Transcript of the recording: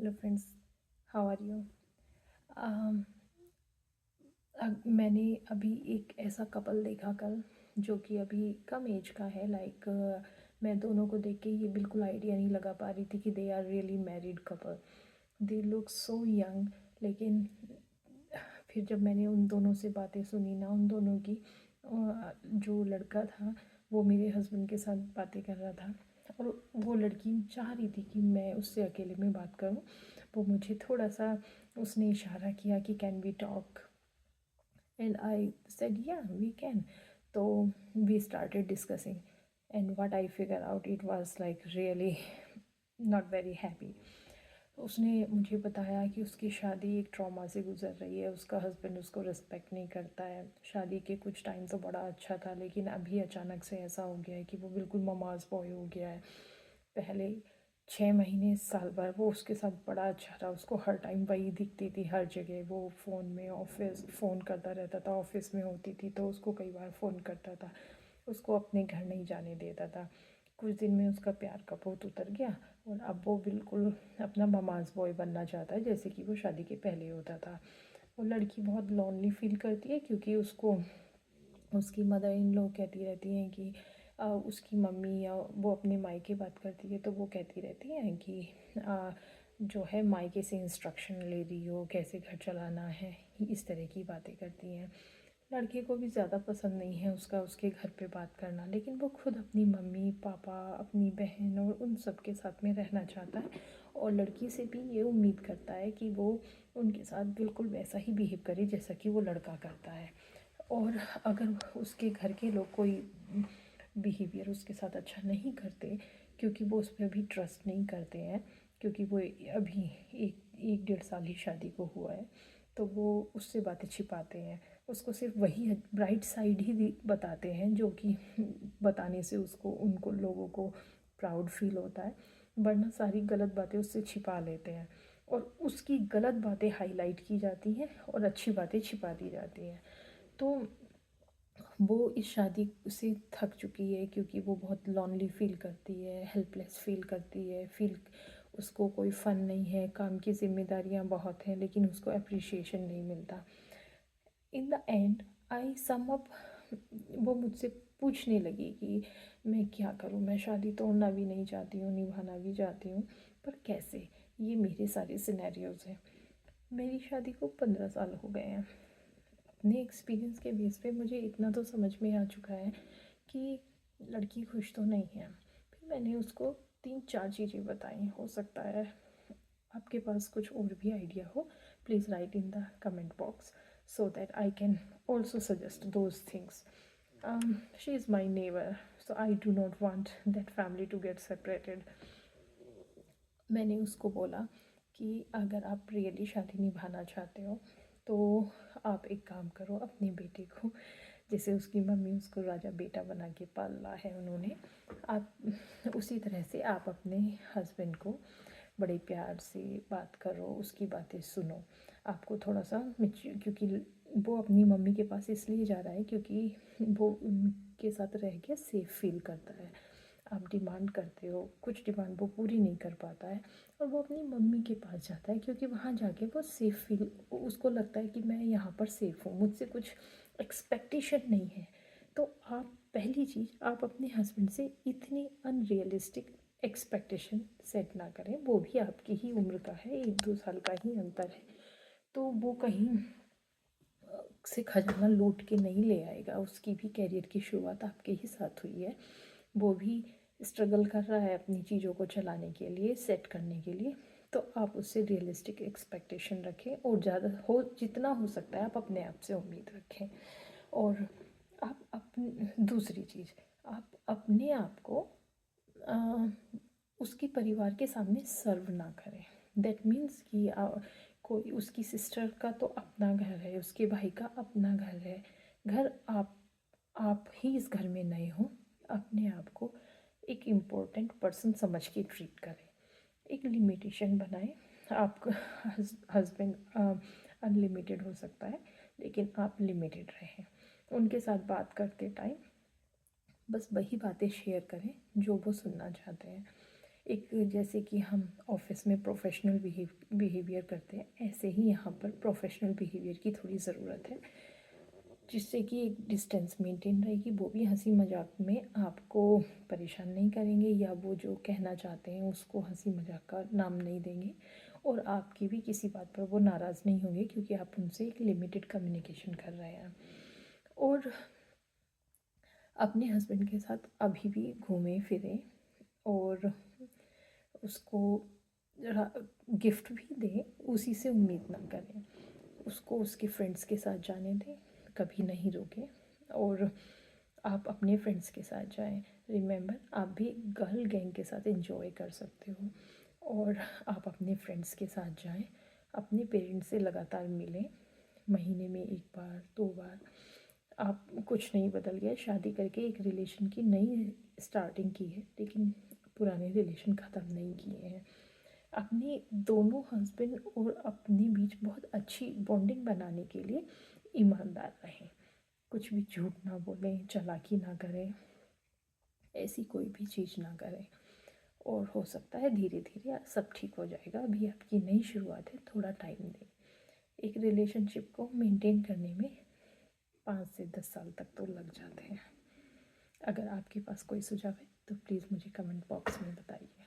Hello friends, how are you. मैंने अभी एक ऐसा कपल देखा कल, जो कि अभी कम एज का है। मैं दोनों को देख के ये बिल्कुल आइडिया नहीं लगा पा रही थी कि they are really married couple. They look so young. लेकिन फिर जब मैंने उन दोनों से बातें सुनी ना, उन दोनों की, जो लड़का था वो मेरे हस्बैंड के साथ बातें कर रहा था, और वो लड़की चाह रही थी कि मैं उससे अकेले में बात करूं। वो मुझे थोड़ा सा, उसने इशारा किया कि can we talk, and I said yeah we can. तो we started discussing, and what I figure out, it was like really not very happy. उसने मुझे बताया कि उसकी शादी एक ट्रॉमा से गुजर रही है। उसका हस्बैंड उसको रिस्पेक्ट नहीं करता है। शादी के कुछ टाइम तो बड़ा अच्छा था, लेकिन अभी अचानक से ऐसा हो गया है कि वो बिल्कुल ममाज बॉय हो गया है। पहले 6 महीने साल भर वो उसके साथ बड़ा अच्छा था। उसको हर टाइम वही दिखती थी हर जगह। वो फ़ोन में ऑफिस फ़ोन करता रहता था, ऑफिस में होती थी तो उसको कई बार फ़ोन करता था। उसको अपने घर नहीं जाने देता था। कुछ दिन में उसका प्यार का भूत उतर गया, और अब वो बिल्कुल अपना ममाज बॉय बनना चाहता है, जैसे कि वो शादी के पहले होता था। वो लड़की बहुत लोनली फील करती है, क्योंकि उसको उसकी मदर इन लॉ कहती रहती हैं कि उसकी मम्मी, या वो अपने मायके बात करती है तो वो कहती रहती हैं कि जो है मायके से इंस्ट्रक्शन ले रही हो, कैसे घर चलाना है, इस तरह की बातें करती हैं। लड़के को भी ज़्यादा पसंद नहीं है उसका उसके घर पे बात करना, लेकिन वो खुद अपनी मम्मी पापा, अपनी बहन और उन सब के साथ में रहना चाहता है, और लड़की से भी ये उम्मीद करता है कि वो उनके साथ बिल्कुल वैसा ही बिहेव करे जैसा कि वो लड़का करता है। और अगर उसके घर के लोग कोई बिहेवियर उसके साथ अच्छा नहीं करते, क्योंकि वो उस पर अभी ट्रस्ट नहीं करते हैं, क्योंकि वो अभी एक 1.5 साल ही शादी को हुआ है, तो वो उससे बातें छिपाते हैं। उसको सिर्फ वही ब्राइट साइड ही बताते हैं, जो कि बताने से उसको उनको लोगों को प्राउड फील होता है, वरना सारी गलत बातें उससे छिपा लेते हैं, और उसकी गलत बातें हाईलाइट की जाती हैं और अच्छी बातें छिपा दी जाती हैं। तो वो इस शादी से थक चुकी है, क्योंकि वो बहुत लॉनली फील करती है, हेल्पलेस फील करती है, उसको कोई फ़न नहीं है, काम की जिम्मेदारियां बहुत हैं, लेकिन उसको अप्रिशिएशन नहीं मिलता। In the and I sum up, वो मुझसे पूछने लगी कि मैं क्या करूं, मैं शादी तोड़ना भी नहीं चाहती हूँ, निभाना भी चाहती हूँ, पर कैसे। ये मेरे सारे सिनेरियोज़ हैं। मेरी शादी को 15 साल हो गए हैं। अपने एक्सपीरियंस के बेस पे मुझे इतना तो समझ में आ चुका है कि लड़की खुश तो नहीं है। फिर मैंने उसको 3-4 चीज़ें बताई। हो सकता है आपके पास कुछ और भी आइडिया हो, please write in the comment box so that I can also suggest those things. She is my neighbor, so I do not want that family to get separated. मैंने उसको बोला कि अगर आप रियली शादी निभाना चाहते हो तो आप एक काम करो, अपने बेटे को, जैसे उसकी मम्मी उसको राजा बेटा बना के पाला है उन्होंने, आप उसी तरह से आप अपने हस्बैंड को बड़े प्यार से बात करो, उसकी बातें सुनो। आपको थोड़ा सा क्योंकि वो अपनी मम्मी के पास इसलिए जा रहा है क्योंकि वो उनके साथ रह के सेफ फील करता है। आप डिमांड करते हो, कुछ डिमांड वो पूरी नहीं कर पाता है, और वो अपनी मम्मी के पास जाता है, क्योंकि वहाँ जाके वो सेफ़ फील, उसको लगता है कि मैं यहाँ पर सेफ़ हूँ, मुझसे कुछ एक्सपेक्टेशन नहीं है। तो आप पहली चीज़, आप अपने हस्बैंड से इतनी अनरियलिस्टिक एक्सपेक्टेशन सेट ना करें। वो भी आपकी ही उम्र का है, 1-2 साल का ही अंतर है, तो वो कहीं से खजाना लूट के नहीं ले आएगा। उसकी भी कैरियर की शुरुआत आपके ही साथ हुई है। वो भी स्ट्रगल कर रहा है अपनी चीज़ों को चलाने के लिए, सेट करने के लिए। तो आप उससे रियलिस्टिक एक्सपेक्टेशन रखें, और ज़्यादा हो जितना हो सकता है आप अपने आप से उम्मीद रखें। और आप दूसरी चीज़, आप अपने आप को उसके परिवार के सामने सर्व ना करें। दैट मीन्स कि कोई उसकी सिस्टर का तो अपना घर है, उसके भाई का अपना घर है। घर आप ही इस घर में नए हो। अपने आप को एक इम्पोर्टेंट पर्सन समझ के ट्रीट करें। एक लिमिटेशन बनाएं। आपका हस्बैंड अनलिमिटेड हो सकता है, लेकिन आप लिमिटेड रहें। उनके साथ बात करते टाइम बस वही बातें शेयर करें जो वो सुनना चाहते हैं। एक जैसे कि हम ऑफिस में प्रोफेशनल बिहेवियर करते हैं, ऐसे ही यहाँ पर प्रोफेशनल बिहेवियर की थोड़ी ज़रूरत है, जिससे कि एक डिस्टेंस मेंटेन रहेगी। वो भी हंसी मजाक में आपको परेशान नहीं करेंगे, या वो जो कहना चाहते हैं उसको हंसी मजाक का नाम नहीं देंगे, और आपकी भी किसी बात पर वो नाराज़ नहीं होंगे, क्योंकि आप उनसे एक लिमिटेड कम्युनिकेशन कर रहे हैं। और अपने हस्बैंड के साथ अभी भी घूमें फिरें, और उसको गिफ्ट भी दें, उसी से उम्मीद ना करें। उसको उसके फ्रेंड्स के साथ जाने दें, कभी नहीं रोकें, और आप अपने फ्रेंड्स के साथ जाएं। रिमेंबर, आप भी गर्ल गैंग के साथ एंजॉय कर सकते हो, और आप अपने फ्रेंड्स के साथ जाएं। अपने पेरेंट्स से लगातार मिलें, महीने में 1 बार 2 बार। आप कुछ नहीं बदल गया, शादी करके एक रिलेशन की नई स्टार्टिंग की है, लेकिन पुराने रिलेशन ख़त्म नहीं किए हैं। अपने दोनों हस्बैंड और अपने बीच बहुत अच्छी बॉन्डिंग बनाने के लिए ईमानदार रहें, कुछ भी झूठ ना बोलें, चालाकी ना करें, ऐसी कोई भी चीज़ ना करें। और हो सकता है धीरे धीरे सब ठीक हो जाएगा, अभी आपकी नई शुरुआत है, थोड़ा टाइम दें। एक रिलेशनशिप को मेंटेन करने में 5 से 10 साल तक तो लग जाते हैं। अगर आपके पास कोई सुझाव है तो प्लीज़ मुझे कमेंट बॉक्स में बताइए।